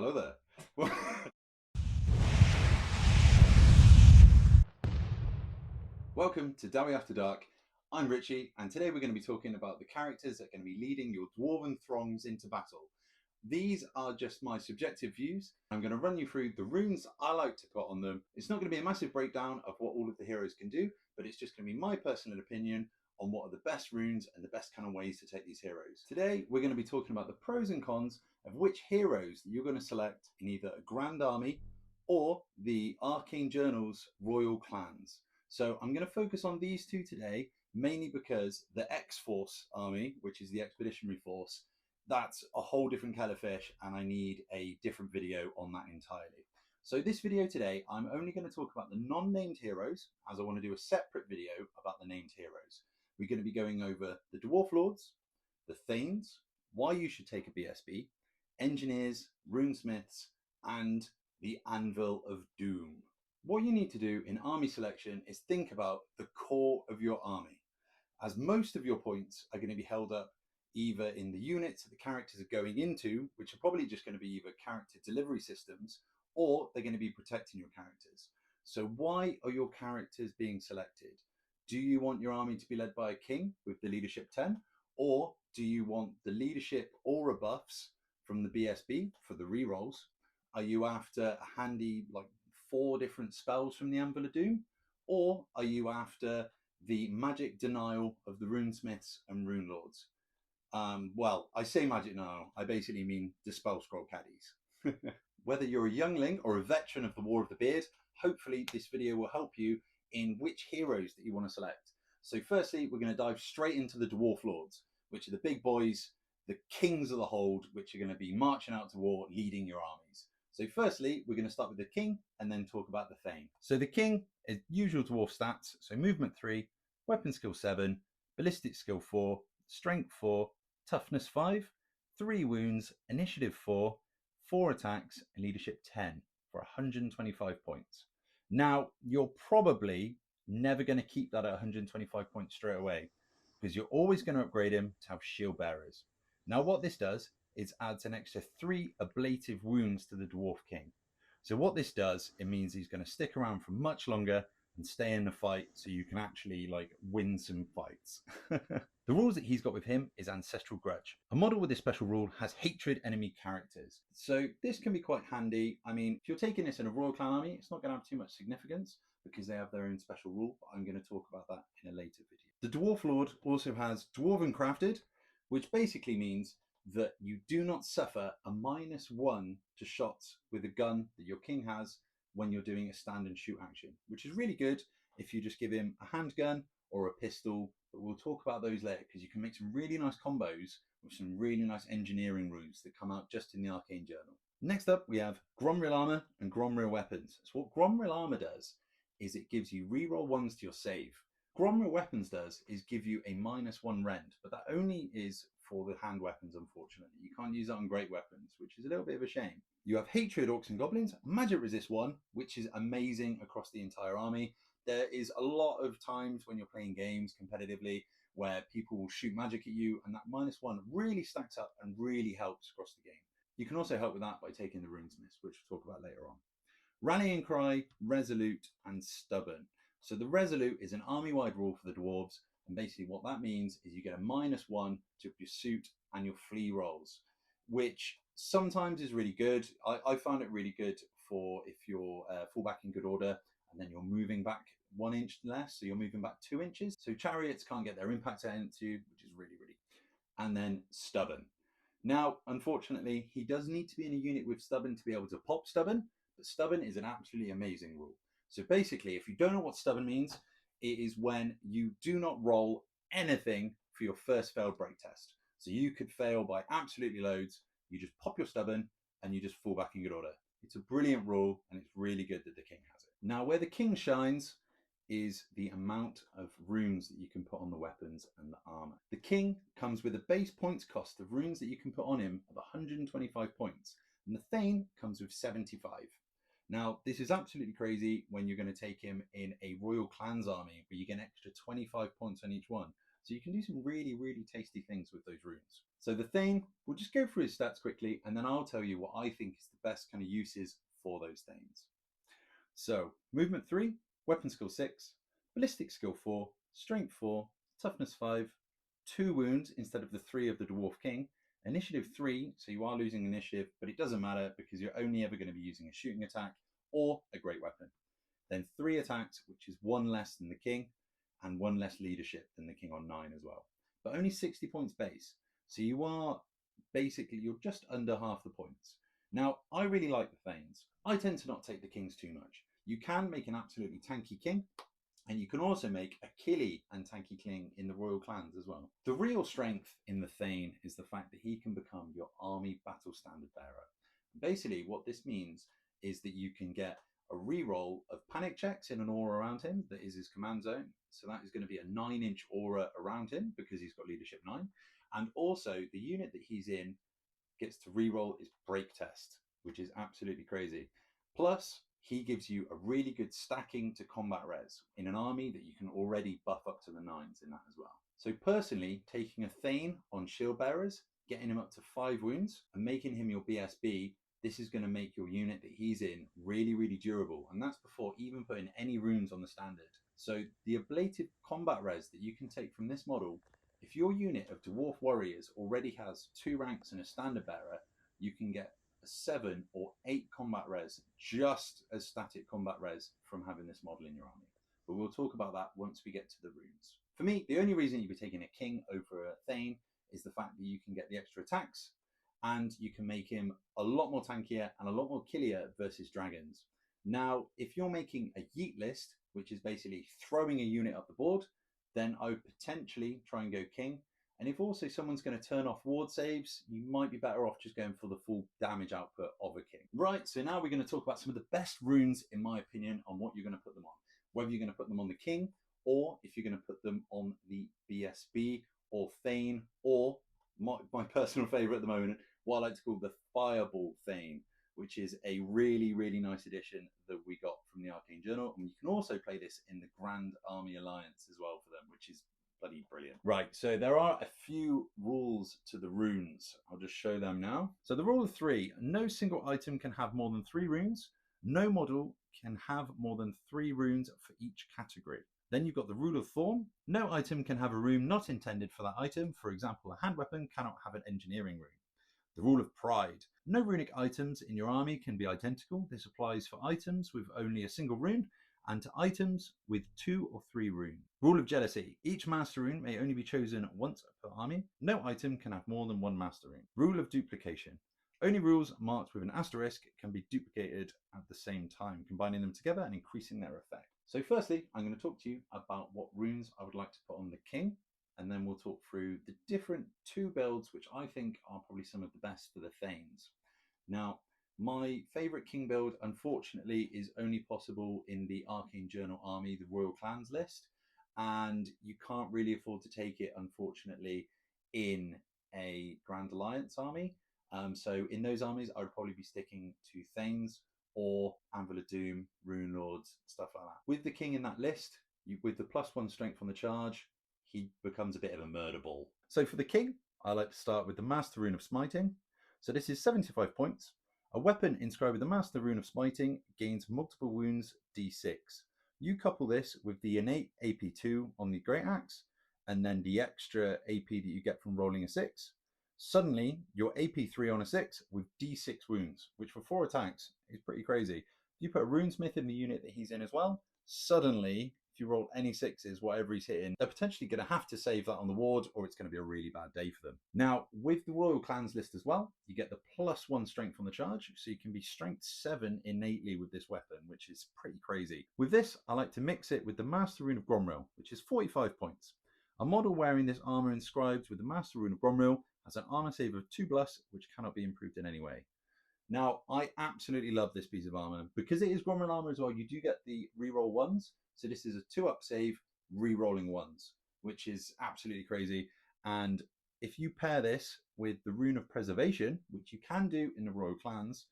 Hello there. Welcome to Dawi After Dark. I'm Richie, and today we're going to be talking about the characters that are going to be leading your dwarven throngs into battle. These are just my subjective views. I'm going to run you through the runes I like to put on them. It's not going to be a massive breakdown of what all of the heroes can do, but it's just going to be my personal opinion on what are the best runes and the best kind of ways to take these heroes. Today, we're going to be talking about the pros and cons of which heroes that you're going to select in either a Grand Army or the Arcane Journal's Royal Clans. So I'm going to focus on these two today, mainly because the X-Force army, which is the Expeditionary Force, that's a whole different kettle of fish, and I need a different video on that entirely. So this video today, I'm only going to talk about the non-named heroes, as I want to do a separate video about the named heroes. We're going to be going over the Dwarf Lords, the Thanes, why you should take a BSB, Engineers, Runesmiths, and the Anvil of Doom. What you need to do in army selection is think about the core of your army, as most of your points are going to be held up either in the units that the characters are going into, which are probably just going to be either character delivery systems, or they're going to be protecting your characters. So why are your characters being selected? Do you want your army to be led by a king with the leadership 10, or do you want the leadership aura buffs from the BSB for the rerolls? Are you after a handy 4 different spells from the Anvil of Doom, or are you after the magic denial of the Runesmiths and Rune Lords? Well, I say magic denial, I basically mean Dispel scroll caddies. Whether you're a youngling or a veteran of the War of the Beard, hopefully this video will help you in which heroes that you want to select. So firstly, we're going to dive straight into the Dwarf Lords, which are the big boys, the kings of the hold, which are going to be marching out to war, leading your armies. So firstly, we're going to start with the king and then talk about the Thane. So the king is usual dwarf stats. So movement 3, weapon skill 7, ballistic skill 4, strength 4, toughness 5, 3 wounds, initiative 4, 4 attacks, and leadership 10 for 125 points. Now, you're probably never going to keep that at 125 points straight away, because you're always going to upgrade him to have shield bearers. Now, what this does is adds an extra 3 ablative wounds to the Dwarf King. So what this does, it means he's going to stick around for much longer and stay in the fight, so you can actually win some fights. The rules that he's got with him is Ancestral Grudge. A model with this special rule has hatred enemy characters. So this can be quite handy. I mean, if you're taking this in a Royal Clan army, it's not going to have too much significance because they have their own special rule, but I'm going to talk about that in a later video. The Dwarf Lord also has Dwarven Crafted, which basically means that you do not suffer a -1 to shots with a gun that your king has when you're doing a stand and shoot action, which is really good if you just give him a handgun or a pistol, but we'll talk about those later because you can make some really nice combos with some really nice engineering rules that come out just in the Arcane Journal. Next up, we have Gromril Armor and Gromril Weapons. So what Gromril Armor does is it gives you reroll 1s to your save. Gromril Weapons does is give you a -1 rend, but that only is for the hand weapons, unfortunately. You can't use that on great weapons, which is a little bit of a shame. You have Hatred Orcs and Goblins, Magic Resist 1, which is amazing across the entire army. There is a lot of times when you're playing games competitively where people will shoot magic at you, and that -1 really stacks up and really helps across the game. You can also help with that by taking the Runesmiths, which we'll talk about later on. Rallying Cry, Resolute, and Stubborn. So the Resolute is an army-wide rule for the Dwarves, and basically what that means is you get a -1 to your suit and your flee rolls, which sometimes is really good. I found it really good for if you're full back in good order and then you're moving back 1 inch less, so you're moving back 2 inches. So chariots can't get their impact out into you, which is really, really good. And then Stubborn. Now, unfortunately, he does need to be in a unit with Stubborn to be able to pop Stubborn, but Stubborn is an absolutely amazing rule. So basically, if you don't know what Stubborn means, it is when you do not roll anything for your first failed break test. So you could fail by absolutely loads, you just pop your Stubborn and you just fall back in good order. It's a brilliant rule and it's really good that the king has it. Now, where the king shines is the amount of runes that you can put on the weapons and the armor. The king comes with a base points cost of runes that you can put on him of 125 points, and the Thane comes with 75. Now, this is absolutely crazy when you're going to take him in a Royal Clans army where you get an extra 25 points on each one. So you can do some really, really tasty things with those runes. So the Thane, we'll just go through his stats quickly, and then I'll tell you what I think is the best kind of uses for those Thanes. So movement 3, weapon skill 6, ballistic skill 4, strength 4, toughness 5, 2 wounds instead of the 3 of the Dwarf King, initiative 3, so you are losing initiative, but it doesn't matter because you're only ever going to be using a shooting attack or a great weapon. Then 3 attacks, which is 1 less than the King, and 1 less leadership than the King on 9 as well. But only 60 points base. So you are basically, you're just under half the points. Now, I really like the Thanes. I tend to not take the Kings too much. You can make an absolutely tanky King, and you can also make a killy and tanky King in the Royal Clans as well. The real strength in the Thane is the fact that he can become your army battle standard bearer. Basically, what this means is that you can get a reroll of panic checks in an aura around him that is his command zone. So that is going to be a 9-inch aura around him because he's got leadership 9. And also the unit that he's in gets to reroll his break test, which is absolutely crazy. Plus, he gives you a really good stacking to combat res in an army that you can already buff up to the 9s in that as well. So personally, taking a Thane on shield bearers, getting him up to 5 wounds and making him your BSB, this is going to make your unit that he's in really, really durable. And that's before even putting any runes on the standard. So the ablative combat res that you can take from this model, if your unit of Dwarf Warriors already has 2 ranks and a standard bearer, you can get a 7 or 8 combat res just as static combat res from having this model in your army. But we'll talk about that once we get to the runes. For me, the only reason you'd be taking a King over a Thane is the fact that you can get the extra attacks and you can make him a lot more tankier and a lot more killier versus dragons. Now, if you're making a yeet list, which is basically throwing a unit up the board, then I would potentially try and go King. And if also someone's going to turn off ward saves, you might be better off just going for the full damage output of a King. Right, so now we're going to talk about some of the best runes, in my opinion, on what you're going to put them on. Whether you're going to put them on the King, or if you're going to put them on the BSB, or Thane, or my personal favourite at the moment, what I like to call the Fireball Thane, which is a really, really nice addition that we got from the Arcane Journal. And you can also play this in the Grand Army Alliance as well for them, which is bloody brilliant. Right, so there are a few rules to the runes. I'll just show them now. So the rule of 3, no single item can have more than 3 runes. No model can have more than 3 runes for each category. Then you've got the rule of Thorn. No item can have a rune not intended for that item. For example, a hand weapon cannot have an engineering rune. The rule of Pride. No runic items in your army can be identical. This applies for items with only a single rune and to items with 2 or 3 runes. Rule of Jealousy. Each master rune may only be chosen once per army. No item can have more than 1 master rune. Rule of Duplication. Only rules marked with an asterisk can be duplicated at the same time, combining them together and increasing their effect. So firstly, I'm going to talk to you about what runes I would like to put on the King, and then we'll talk through the different 2 builds which I think are probably some of the best for the Thanes. Now, my favourite King build, unfortunately, is only possible in the Arcane Journal Army, the Royal Clans list, and you can't really afford to take it, unfortunately, in a Grand Alliance army. So in those armies, I would probably be sticking to Thanes or Anvil of Doom, Rune Lords, stuff like that. With the King in that list, with the +1 strength on the charge, he becomes a bit of a murder ball. So for the King, I like to start with the Master Rune of Smiting. So this is 75 points. A weapon inscribed with the Master Rune of Smiting gains multiple wounds D6. You couple this with the innate AP2 on the Great Axe, and then the extra AP that you get from rolling a 6. Suddenly, your AP3 on a 6 with D6 wounds, which for 4 attacks is pretty crazy. If you put a Runesmith in the unit that he's in as well, suddenly, if you roll any 6s, whatever he's hitting, they're potentially going to have to save that on the ward, or it's going to be a really bad day for them. Now, with the Royal Clans list as well, you get the +1 strength on the charge, so you can be strength 7 innately with this weapon, which is pretty crazy. With this, I like to mix it with the Master Rune of Gromril, which is 45 points. A model wearing this armor inscribed with the Master Rune of Gromril has an armor save of 2+, which cannot be improved in any way. Now, I absolutely love this piece of armor. Because it is Gromril armor as well, you do get the reroll 1s. So this is a 2-up save, rerolling 1s, which is absolutely crazy. And if you pair this with the Rune of Preservation, which you can do in the Royal Clans,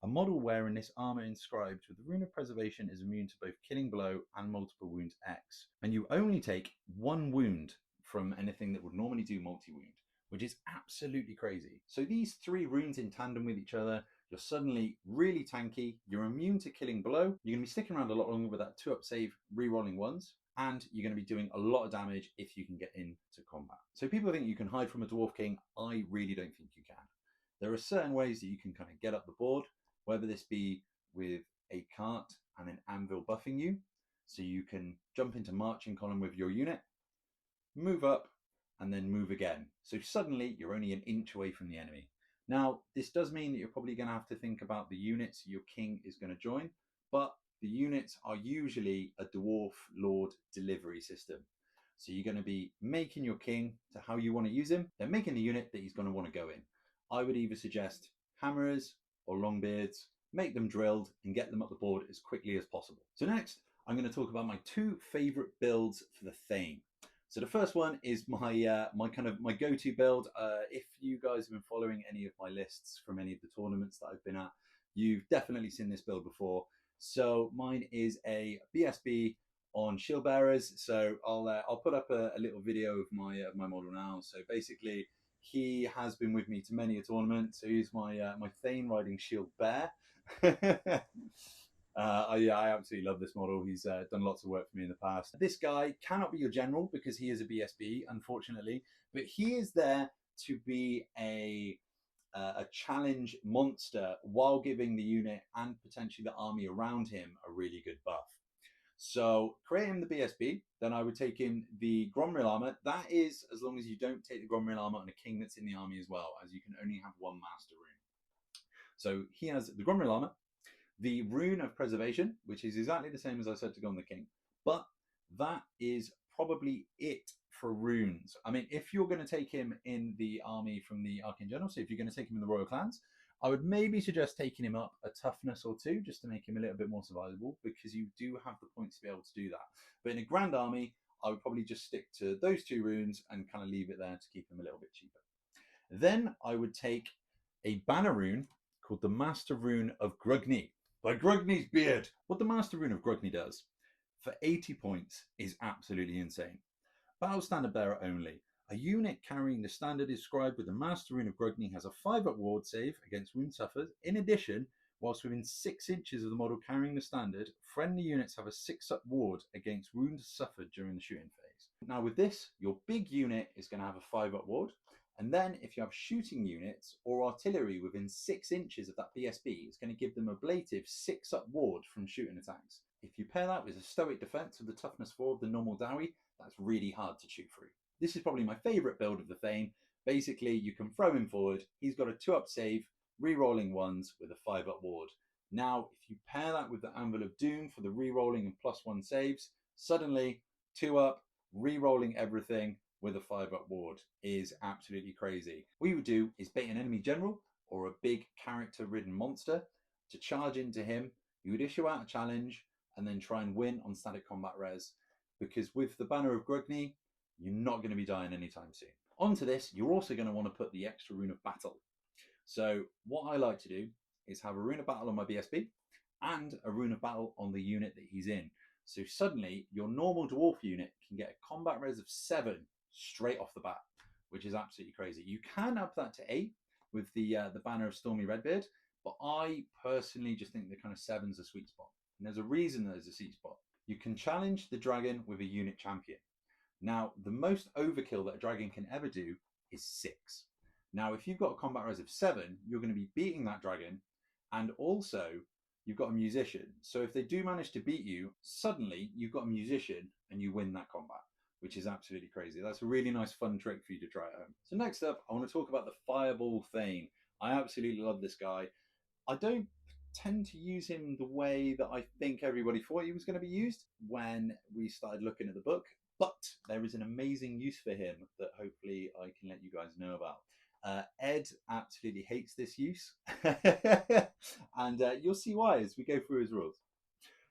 a model wearing this armor inscribed with the Rune of Preservation is immune to both Killing Blow and Multiple Wounds X. And you only take 1 wound from anything that would normally do multi-wound, which is absolutely crazy. So these 3 runes in tandem with each other, you're suddenly really tanky, you're immune to killing below, you're going to be sticking around a lot longer with that 2-up save, re-rolling ones, and you're going to be doing a lot of damage if you can get into combat. So people think you can hide from a Dwarf King. I really don't think you can. There are certain ways that you can kind of get up the board, whether this be with a cart and an anvil buffing you, so you can jump into marching column with your unit, move up, and then move again. So suddenly you're only an inch away from the enemy. Now, this does mean that you're probably going to have to think about the units your king is going to join, but the units are usually a Dwarf Lord delivery system. So you're going to be making your king to how you want to use him, then making the unit that he's going to want to go in. I would either suggest hammerers or longbeards, make them drilled and get them up the board as quickly as possible. So next, I'm going to talk about my 2 favorite builds for the Thane. So the first one is my my go-to build. If you guys have been following any of my lists from any of the tournaments that I've been at, you've definitely seen this build before. So mine is a BSB on shield bearers. So I'll put up a little video of my model now. So basically, he has been with me to many a tournament. So he's my Thane riding shield bear. I absolutely love this model. He's done lots of work for me in the past. This guy cannot be your general because he is a BSB, unfortunately, but he is there to be a challenge monster while giving the unit and potentially the army around him a really good buff. So create him the BSB, then I would take him the Gromril armor. That is as long as you don't take the Gromril armor on a king that's in the army as well, as you can only have 1 master rune. So he has the Gromril armor, the Rune of Preservation, which is exactly the same as I said to go on the king, but that is probably it for runes. I mean, if you're going to take him in the army from the Arcane General, so if you're going to take him in the Royal Clans, I would maybe suggest taking him up a toughness or 2 just to make him a little bit more survivable, because you do have the points to be able to do that. But in a Grand Army, I would probably just stick to those 2 runes and kind of leave it there to keep him a little bit cheaper. Then I would take a banner rune called the Master Rune of Grugni, by Grugni's beard. What the Master Rune of Grugni does for 80 points is absolutely insane. Battle standard bearer only. A unit carrying the standard inscribed with the Master Rune of Grugni has a 5-up ward save against wound suffered. In addition, whilst within 6 inches of the model carrying the standard, friendly units have a 6-up ward against wounds suffered during the shooting phase. Now with this, your big unit is going to have a 5-up ward. And then if you have shooting units or artillery within 6 inches of that BSB, it's going to give them a ablative 6-up ward from shooting attacks. If you pair that with a stoic defense of the toughness 4 of the normal Dawi, that's really hard to shoot through. This is probably my favorite build of the Thane. Basically, you can throw him forward. He's got a 2-up save, re-rolling 1s with a 5-up ward. Now, if you pair that with the Anvil of Doom for the re-rolling and +1 saves, suddenly 2-up, re-rolling everything with a 5-up ward is absolutely crazy. What you would do is bait an enemy general or a big character-ridden monster to charge into him. You would issue out a challenge and then try and win on static combat res, because with the Banner of Grugni, you're not going to be dying anytime soon. Onto this, you're also going to want to put the extra Rune of Battle. So what I like to do is have a Rune of Battle on my BSB and a Rune of Battle on the unit that he's in. So suddenly your normal dwarf unit can get a combat res of 7 straight off the bat, which is absolutely crazy. You can up that to 8 with the Banner of Stormy Redbeard, but I personally just think the kind of 7's a sweet spot. And there's a reason there's a sweet spot. You can challenge the dragon with a unit champion. Now, the most overkill that a dragon can ever do is 6. Now, if you've got a combat res of 7, you're going to be beating that dragon, and also you've got a musician. So if they do manage to beat you, suddenly you've got a musician and you win that combat, which is absolutely crazy. That's a really nice fun trick for you to try at home. So next up, I want to talk about the Fireball Thane. I absolutely love this guy. I don't tend to use him the way that I think everybody thought he was going to be used when we started looking at the book, but there is an amazing use for him that hopefully I can let you guys know about. Ed absolutely hates this use, and you'll see why as we go through his rules.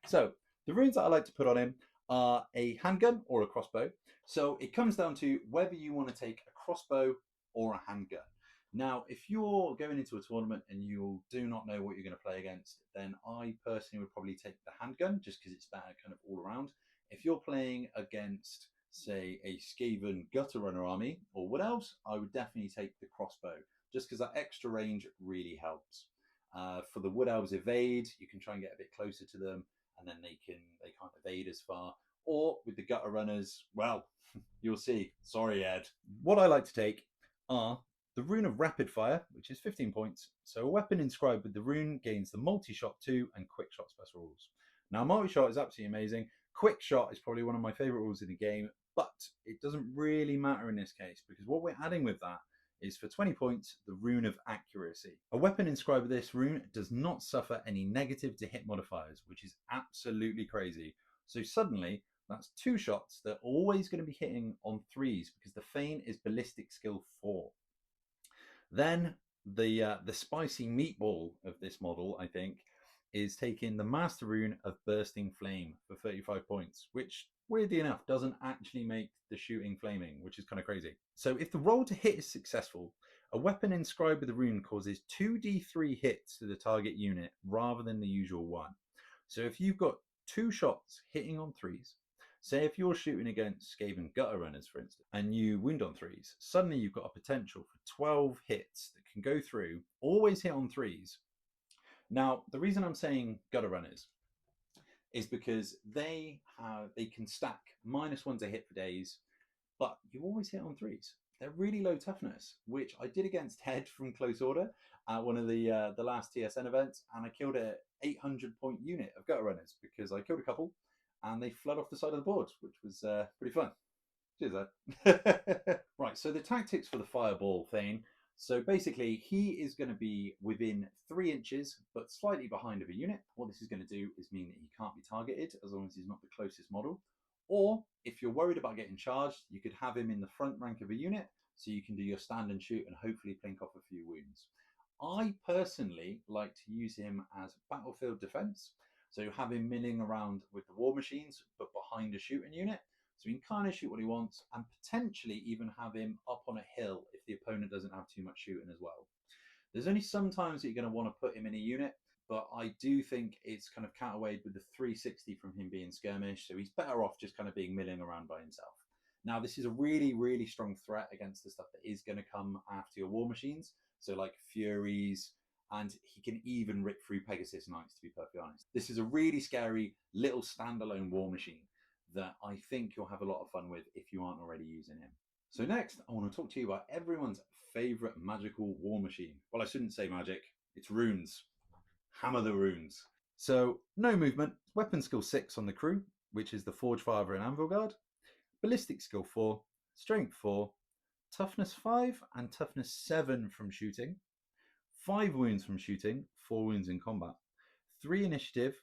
So the runes that I like to put on him are a handgun or a crossbow. So it comes down to whether you want to take a crossbow or a handgun. Now, if you're going into a tournament and you do not know what you're going to play against, then I personally would probably take the handgun just because it's better kind of all around. If you're playing against say, a Skaven Gutter Runner army or Wood Elves, I would definitely take the crossbow, just because that extra range really helps. For the Wood Elves evade, you can try and get a bit closer to them, and then they can't evade as far. Or with the Gutter Runners, well, you'll see. Sorry, Ed. What I like to take are the Rune of Rapid Fire, which is 15 points. So a weapon inscribed with the rune gains the multi-shot 2 and quick shot special rules. Now, multi-shot is absolutely amazing. Quick shot is probably one of my favorite rules in the game, but it doesn't really matter in this case, because what we're adding with that is, for 20 points, the Rune of Accuracy. A weapon inscribed with this rune does not suffer any negative to hit modifiers, which is absolutely crazy. So suddenly, that's 2 shots that are always going to be hitting on 3s, because the Thane is ballistic skill 4. Then the spicy meatball of this model, I think, is taking the Master Rune of Bursting Flame for 35 points, which, weirdly enough, doesn't actually make the shooting flaming, which is kind of crazy. So if the roll to hit is successful, a weapon inscribed with the rune causes 2d3 hits to the target unit rather than the usual 1. So if you've got 2 shots hitting on 3s, say if you're shooting against Skaven Gutter Runners, for instance, and you wound on 3s, suddenly you've got a potential for 12 hits that can go through, always hit on 3s. Now, the reason I'm saying Gutter Runners is because they can stack -1 to hit for days, but you always hit on 3s. They're really low toughness, which I did against Head from Close Order at one of the last TSN events, and I killed an 800-point unit of Gutter Runners because I killed a couple and they fled off the side of the board, which was pretty fun. Cheers, Ed. Right, so the tactics for the Fireball Thane. So basically, he is going to be within 3 inches, but slightly behind of a unit. What this is going to do is mean that he can't be targeted as long as he's not the closest model. Or if you're worried about getting charged, you could have him in the front rank of a unit, so you can do your stand and shoot and hopefully plink off a few wounds. I personally like to use him as battlefield defense. So have him milling around with the war machines, but behind a shooting unit. So he can kind of shoot what he wants, and potentially even have him up on a hill if the opponent doesn't have too much shooting as well. There's only some times that you're going to want to put him in a unit, but I do think it's kind of counterweighed with the 360 from him being skirmish, so he's better off just kind of being milling around by himself. Now, this is a really, really strong threat against the stuff that is going to come after your war machines, so like Furies, and he can even rip through Pegasus Knights, to be perfectly honest. This is a really scary little standalone war machine that I think you'll have a lot of fun with if you aren't already using him. So next, I want to talk to you about everyone's favourite magical war machine. Well, I shouldn't say magic, it's runes. Hammer the runes. So, no movement, weapon skill 6 on the crew, which is the Forge Father and Anvil Guard, ballistic skill 4, strength 4, toughness 5 and toughness 7 from shooting, 5 wounds from shooting, 4 wounds in combat, 3 initiative,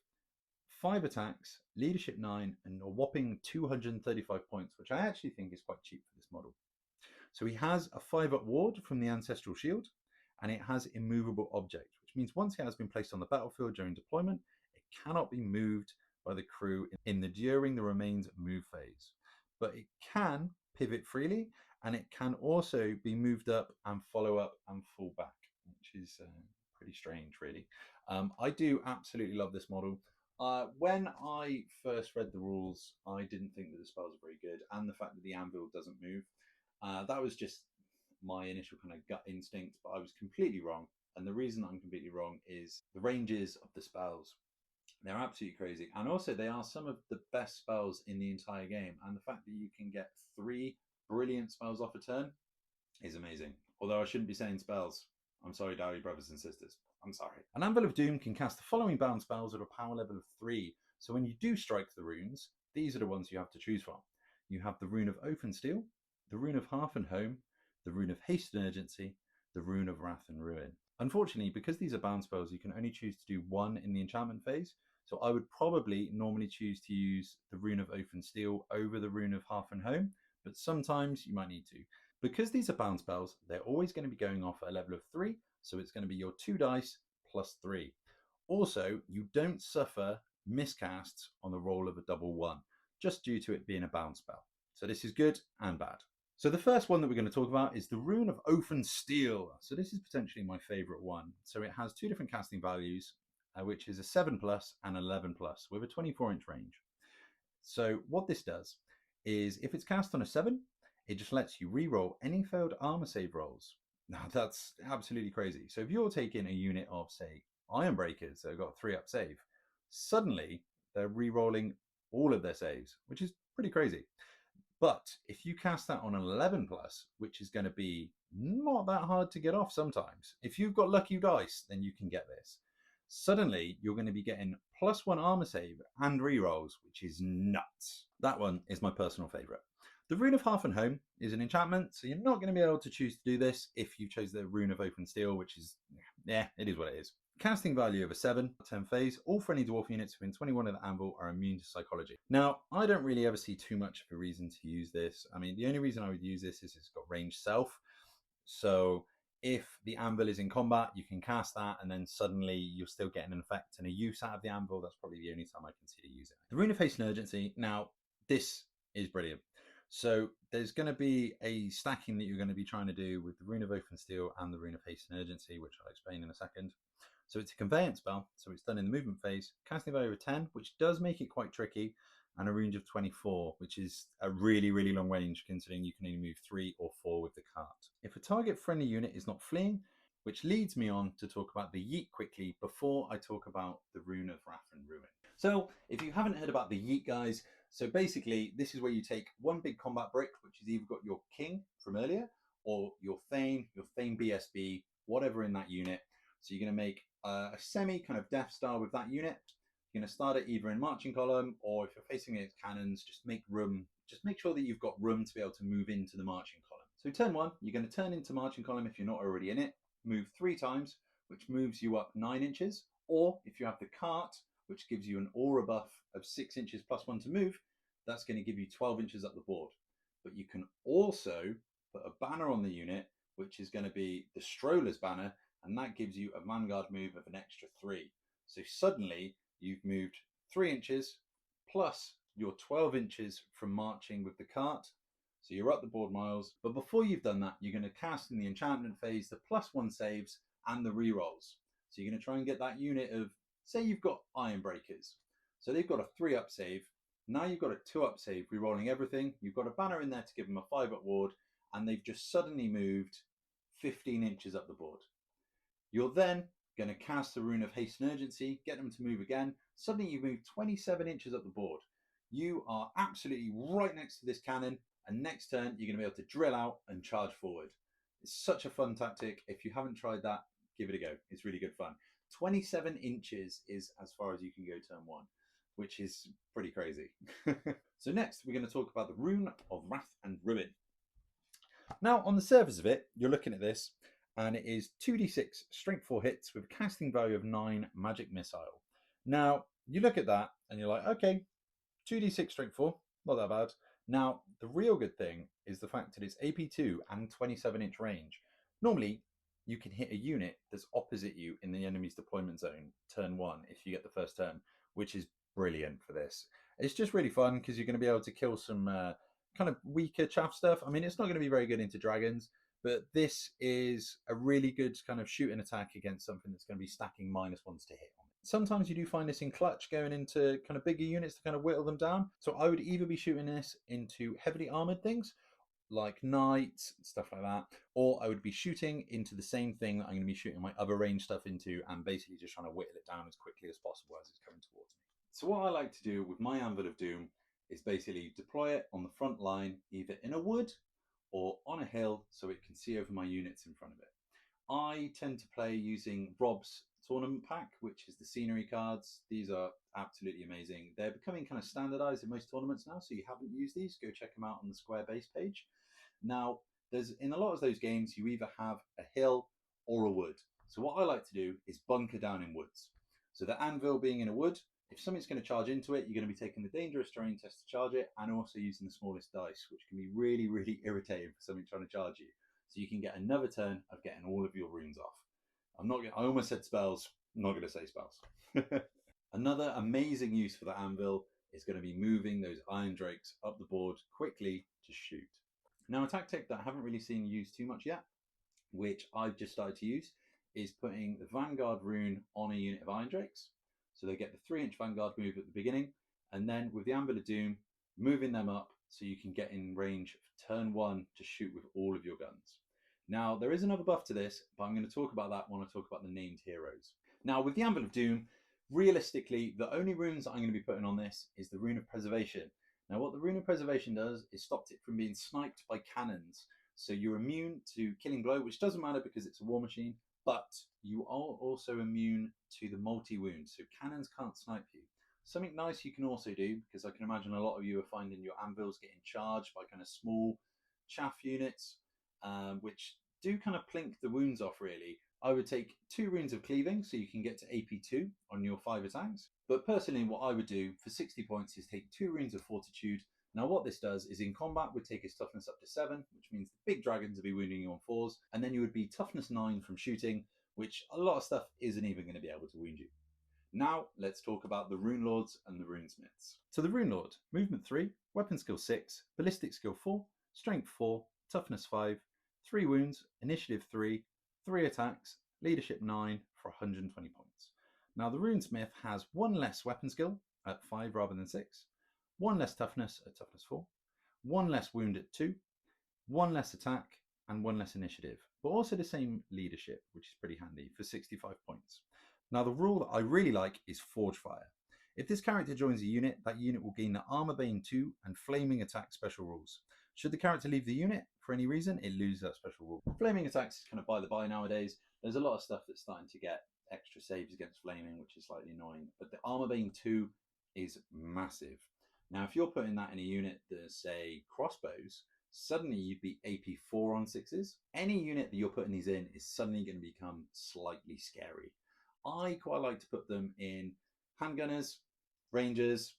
5 attacks, leadership 9, and a whopping 235 points, which I actually think is quite cheap for this model. So he has a 5-up ward from the Ancestral Shield, and it has immovable object, which means once it has been placed on the battlefield during deployment, it cannot be moved by the crew during the remains move phase. But it can pivot freely, and it can also be moved up and follow up and fall back, which is pretty strange, really. I do absolutely love this model. When I first read the rules, I didn't think that the spells were very good, and the fact that the anvil doesn't move. That was just my initial kind of gut instinct, but I was completely wrong. And the reason I'm completely wrong is the ranges of the spells. They're absolutely crazy. And also, they are some of the best spells in the entire game. And the fact that you can get 3 brilliant spells off a turn is amazing. Although I shouldn't be saying spells. I'm sorry, Dawi brothers and sisters. I'm sorry. An Anvil of Doom can cast the following bound spells at a power level of 3. So when you do strike the runes, these are the ones you have to choose from. You have the Rune of Oath and Steel, the Rune of Hearth and Home, the Rune of Haste and Urgency, the Rune of Wrath and Ruin. Unfortunately, because these are bound spells, you can only choose to do 1 in the enchantment phase. So I would probably normally choose to use the Rune of Oath and Steel over the Rune of Hearth and Home, but sometimes you might need to. Because these are bound spells, they're always going to be going off at a level of 3, so it's going to be your 2 dice plus 3. Also, you don't suffer miscasts on the roll of a double 1, just due to it being a bound spell. So this is good and bad. So the first one that we're going to talk about is the Rune of Oath and Steel. So this is potentially my favourite one. So it has 2 different casting values, which is a 7+ and 11+, with a 24-inch range. So what this does is if it's cast on a 7, it just lets you reroll any failed armor save rolls. Now that's absolutely crazy. So if you're taking a unit of, say, Iron Breakers that have got a 3-up save, suddenly they're re-rolling all of their saves, which is pretty crazy. But if you cast that on an 11 plus, which is going to be not that hard to get off sometimes, if you've got lucky dice, then you can get this. Suddenly, you're going to be getting +1 armor save and rerolls, which is nuts. That one is my personal favourite. The Rune of Hearth and Home is an enchantment, so you're not going to be able to choose to do this if you chose the Rune of Open Steel, which is, yeah, it is what it is. Casting value of a 7, turn phase, all friendly dwarf units within 21 of the anvil are immune to psychology. Now, I don't really ever see too much of a reason to use this. I mean, the only reason I would use this is it's got range self. So if the anvil is in combat, you can cast that, and then suddenly you're still getting an effect and a use out of the anvil. That's probably the only time I consider using it. The Rune of Haste and Urgency. Now, this is brilliant. So there's going to be a stacking that you're going to be trying to do with the Rune of Open Steel and the Rune of Haste and Urgency, which I'll explain in a second. So it's a conveyance spell, so it's done in the movement phase. Casting value of 10, which does make it quite tricky, and a range of 24, which is a really, really long range considering you can only move 3 or 4 with the cart. If a target friendly unit is not fleeing, which leads me on to talk about the yeet quickly before I talk about the Rune of Wrath and Ruin. So if you haven't heard about the yeet, guys, so basically this is where you take one big combat brick, which has either got your king from earlier or your Thane BSB, whatever in that unit. So you're going to make a semi kind of Death Star with that unit. You're going to start it either in marching column, or if you're facing against cannons, just make room. Just make sure that you've got room to be able to move into the marching column. So turn 1, you're going to turn into marching column if you're not already in it. Move 3 times, which moves you up 9 inches. Or if you have the cart, which gives you an aura buff of 6 inches +1 to move, that's going to give you 12 inches up the board. But you can also put a banner on the unit, which is going to be the Stroller's banner, and that gives you a Vanguard move of an extra 3. So suddenly you've moved 3 inches plus your 12 inches from marching with the cart. So you're up the board miles. But before you've done that, you're going to cast in the enchantment phase the +1 saves and the rerolls. So you're going to try and get that unit of, say you've got Iron Breakers. So they've got a 3-up save. Now you've got a 2-up save, rerolling everything. You've got a banner in there to give them a 5-up ward, and they've just suddenly moved 15 inches up the board. You're then going to cast the Rune of Haste and Urgency, get them to move again. Suddenly you move 27 inches up the board. You are absolutely right next to this cannon, and next turn you're going to be able to drill out and charge forward. It's such a fun tactic. If you haven't tried that, give it a go. It's really good fun. 27 inches is as far as you can go turn 1, which is pretty crazy. So next we're going to talk about the Rune of Wrath and Ruin. Now on the surface of it, you're looking at this, and it is 2d6 strength 4 hits with a casting value of 9 magic missile. Now you look at that and you're like, okay, 2d6 strength 4, not that bad. Now the real good thing is the fact that it's AP2 and 27-inch range. Normally you can hit a unit that's opposite you in the enemy's deployment zone turn 1 if you get the first turn, which is brilliant for this. It's just really fun because you're going to be able to kill some kind of weaker chaff stuff. I mean, it's not going to be very good into dragons, but this is a really good kind of shoot and attack against something that's going to be stacking -1s to hit on it. Sometimes you do find this in clutch going into kind of bigger units to kind of whittle them down. So I would either be shooting this into heavily armored things like knights, stuff like that, or I would be shooting into the same thing that I'm going to be shooting my other range stuff into, and basically just trying to whittle it down as quickly as possible as it's coming towards me. So what I like to do with my Anvil of Doom is basically deploy it on the front line, either in a wood or on a hill, so it can see over my units in front of it. I tend to play using Rob's tournament pack, which is the scenery cards. These are absolutely amazing. They're becoming kind of standardized in most tournaments now, so you haven't used these, go check them out on the Square base page. Now, there's in a lot of those games, you either have a hill or a wood. So what I like to do is bunker down in woods. So the anvil being in a wood, if something's going to charge into it, you're going to be taking the dangerous terrain test to charge it, and also using the smallest dice, which can be really, really irritating for something trying to charge you. So you can get another turn of getting all of your runes off. I almost said spells, I'm not going to say spells. Another amazing use for the anvil is going to be moving those iron drakes up the board quickly to shoot. Now, a tactic that I haven't really seen used too much yet, which I've just started to use, is putting the Vanguard rune on a unit of iron drakes. So they get the 3-inch Vanguard move at the beginning, and then with the Anvil of Doom, moving them up so you can get in range for turn 1 to shoot with all of your guns. Now, there is another buff to this, but I'm going to talk about that when I talk about the named heroes. Now, with the Anvil of Doom, realistically, the only runes that I'm going to be putting on this is the Rune of Preservation. Now, what the Rune of Preservation does is stops it from being sniped by cannons. So you're immune to Killing Blow, which doesn't matter because it's a war machine, but you are also immune to the multi-wound, so cannons can't snipe you. Something nice you can also do, because I can imagine a lot of you are finding your anvils getting charged by kind of small chaff units, which do kind of plink the wounds off really. I would take 2 runes of cleaving so you can get to AP2 on your 5 attacks. But personally, what I would do for 60 points is take 2 runes of fortitude. Now what this does is in combat would take his toughness up to 7, which means the big dragons will be wounding you on 4s, and then you would be toughness 9 from shooting, which a lot of stuff isn't even going to be able to wound you. Now let's talk about the Rune Lords and the Runesmiths. So the Rune Lord, movement 3, weapon skill 6, ballistic skill 4, strength 4, toughness 5, 3 wounds, initiative 3, 3 attacks, leadership 9 for 120 points. Now the Runesmith has 1 less weapon skill at 5 rather than 6, 1 less toughness at toughness 4, 1 less wound at 2, 1 less attack, and 1 less initiative, but also the same leadership, which is pretty handy for 65 points. Now the rule that I really like is Forge Fire. If this character joins a unit, that unit will gain the Armor Bane 2 and Flaming Attack special rules. Should the character leave the unit for any reason, it loses that special rule. Flaming Attacks is kind of by the by nowadays. There's a lot of stuff that's starting to get extra saves against Flaming, which is slightly annoying, but the Armor Bane 2 is massive. Now if you're putting that in a unit that, say, crossbows, suddenly you'd be AP4 on 6s. Any unit that you're putting these in is suddenly going to become slightly scary. I quite like to put them in handgunners, rangers.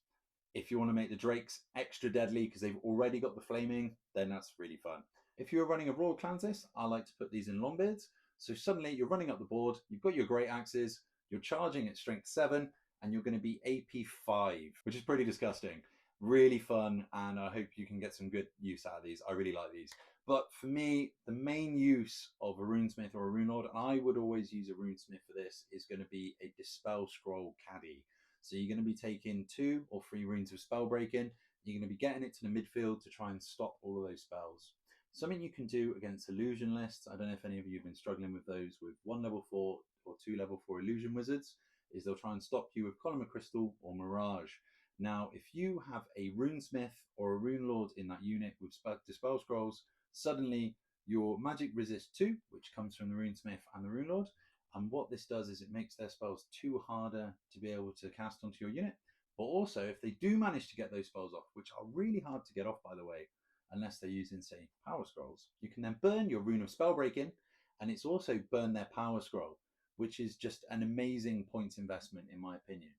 If you want to make the drakes extra deadly because they've already got the flaming, then that's really fun. If you're running a Royal Clans list, I like to put these in longbeards. So suddenly you're running up the board, you've got your great axes, you're charging at strength 7, and you're going to be AP5, which is pretty disgusting. Really fun, and I hope you can get some good use out of these. I really like these. But for me, the main use of a Runesmith or a Rune Lord, and I would always use a Runesmith for this, is going to be a Dispel Scroll Caddy. So you're going to be taking 2 or 3 runes of spell breaking. You're going to be getting it to the midfield to try and stop all of those spells. Something you can do against illusion lists, I don't know if any of you have been struggling with those with 1 level 4 or 2 level 4 illusion wizards, is they'll try and stop you with Column of Crystal or Mirage. Now, if you have a Runesmith or a Rune Lord in that unit with Dispel Scrolls, suddenly your magic resist 2, which comes from the Runesmith and the Rune Lord, and what this does is it makes their spells 2 harder to be able to cast onto your unit. But also, if they do manage to get those spells off, which are really hard to get off, by the way, unless they're using, say, Power Scrolls, you can then burn your Rune of Spellbreaking, and it's also burn their Power Scroll, which is just an amazing points investment, in my opinion.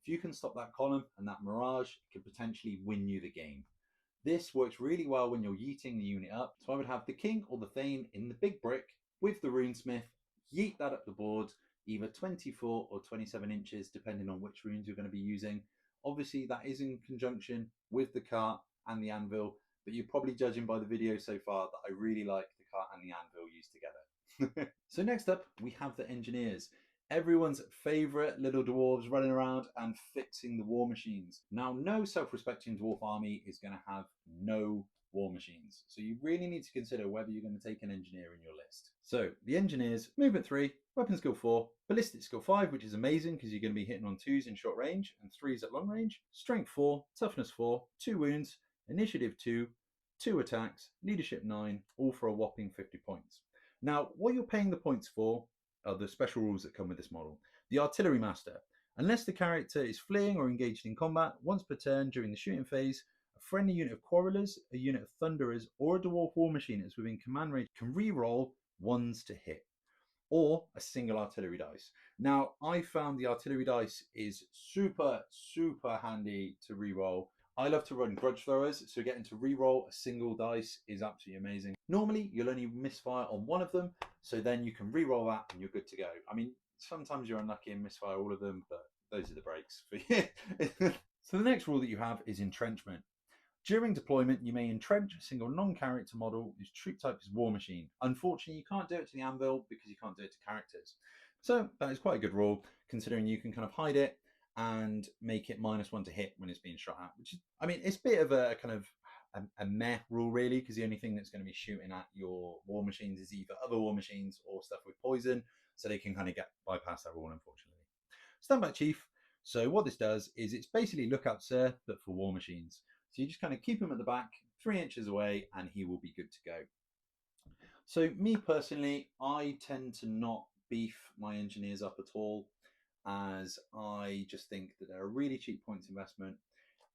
If you can stop that column and that Mirage, it could potentially win you the game. This works really well when you're yeeting the unit up. So I would have the King or the Thane in the big brick with the Runesmith, yeet that up the board, either 24 or 27 inches, depending on which runes you're going to be using. Obviously, that is in conjunction with the cart and the anvil, but you're probably judging by the video so far that I really like the cart and the anvil used together. So next up, we have the Engineers. Everyone's favourite little dwarves running around and fixing the war machines. Now, no self-respecting dwarf army is going to have no war machines. So you really need to consider whether you're going to take an engineer in your list. So the Engineers, movement 3, weapon skill 4, ballistic skill 5, which is amazing because you're going to be hitting on 2s in short range and 3s at long range, strength 4, toughness 4, 2 wounds, initiative 2, 2 attacks, leadership 9, all for a whopping 50 points. Now, what you're paying the points for are the special rules that come with this model. The Artillery Master. Unless the character is fleeing or engaged in combat, once per turn during the shooting phase, a friendly unit of Quarrelers, a unit of Thunderers, or a Dwarf War Machine that's within command range can re-roll 1s to hit, or a single artillery dice. Now, I found the artillery dice is super handy to re-roll. I love to run grudge throwers, so getting to re-roll a single dice is absolutely amazing. Normally, you'll only misfire on 1 of them, so then you can re-roll that and you're good to go. I mean, sometimes you're unlucky and misfire all of them, but those are the breaks for you. So the next rule that you have is entrenchment. During deployment, you may entrench a single non-character model whose troop type is War Machine. Unfortunately, you can't do it to the Anvil because you can't do it to characters. So that is quite a good rule, considering you can kind of hide it and make it -1 to hit when it's being shot at, which is, I mean, it's a bit of a kind of a meh rule really, because the only thing that's going to be shooting at your war machines is either other war machines or stuff with poison, so they can kind of bypass that rule, unfortunately. Standback Chief. So what this does is it's basically Lookout Sir, but for war machines. So you just kind of keep him at the back, 3 inches away, and he will be good to go. So me personally, I tend to not beef my engineers up at all, as I just think that they're a really cheap points investment,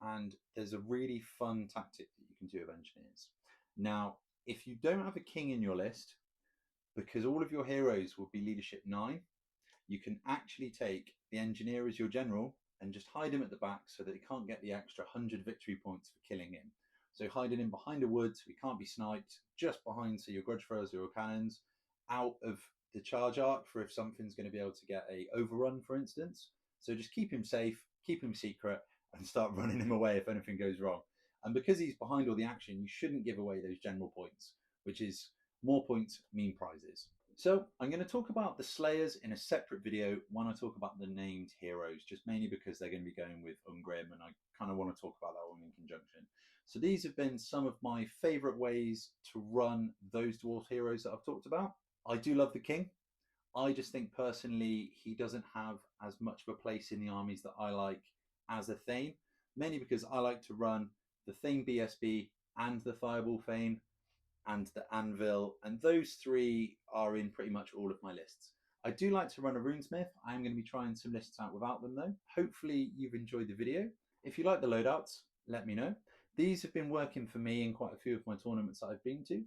and there's a really fun tactic that you can do with engineers. Now, if you don't have a king in your list, because all of your heroes will be leadership 9, you can actually take the engineer as your general and just hide him at the back so that he can't get the extra 100 victory points for killing him. So hiding him behind a wood so he can't be sniped, just behind so your grudge throwers or your cannons, out of the charge arc for if something's going to be able to get a overrun, for instance. So just keep him safe, keep him secret, and start running him away if anything goes wrong. And because he's behind all the action, you shouldn't give away those general points, which is more points mean prizes. So I'm going to talk about the Slayers in a separate video when I talk about the named heroes, just mainly because they're going to be going with Ungrim, and I kind of want to talk about that one in conjunction. So these have been some of my favourite ways to run those dwarf heroes that I've talked about. I do love the King. I just think personally he doesn't have as much of a place in the armies that I like as a Thane, mainly because I like to run the Thane BSB and the Fireball Thane and the Anvil, and those 3 are in pretty much all of my lists. I do like to run a Runesmith. I am going to be trying some lists out without them though. Hopefully you've enjoyed the video. If you like the loadouts, let me know. These have been working for me in quite a few of my tournaments that I've been to,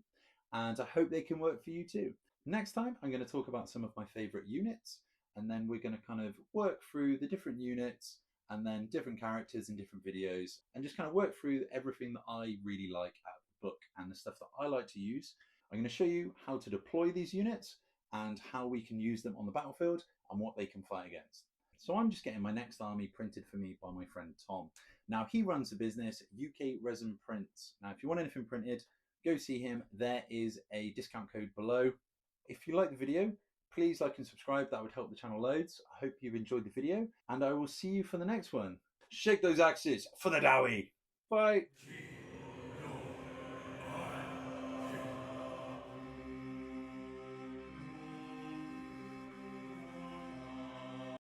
and I hope they can work for you too. Next time, I'm going to talk about some of my favourite units, and then we're going to kind of work through the different units and then different characters in different videos, and just kind of work through everything that I really like out of the book and the stuff that I like to use. I'm going to show you how to deploy these units and how we can use them on the battlefield and what they can fight against. So I'm just getting my next army printed for me by my friend Tom. Now he runs the business UK Resin Prints. Now if you want anything printed, go see him. There is a discount code below. If you like the video, please like and subscribe. That would help the channel loads. I hope you've enjoyed the video, and I will see you for the next one. Shake those axes for the Dawi. Bye.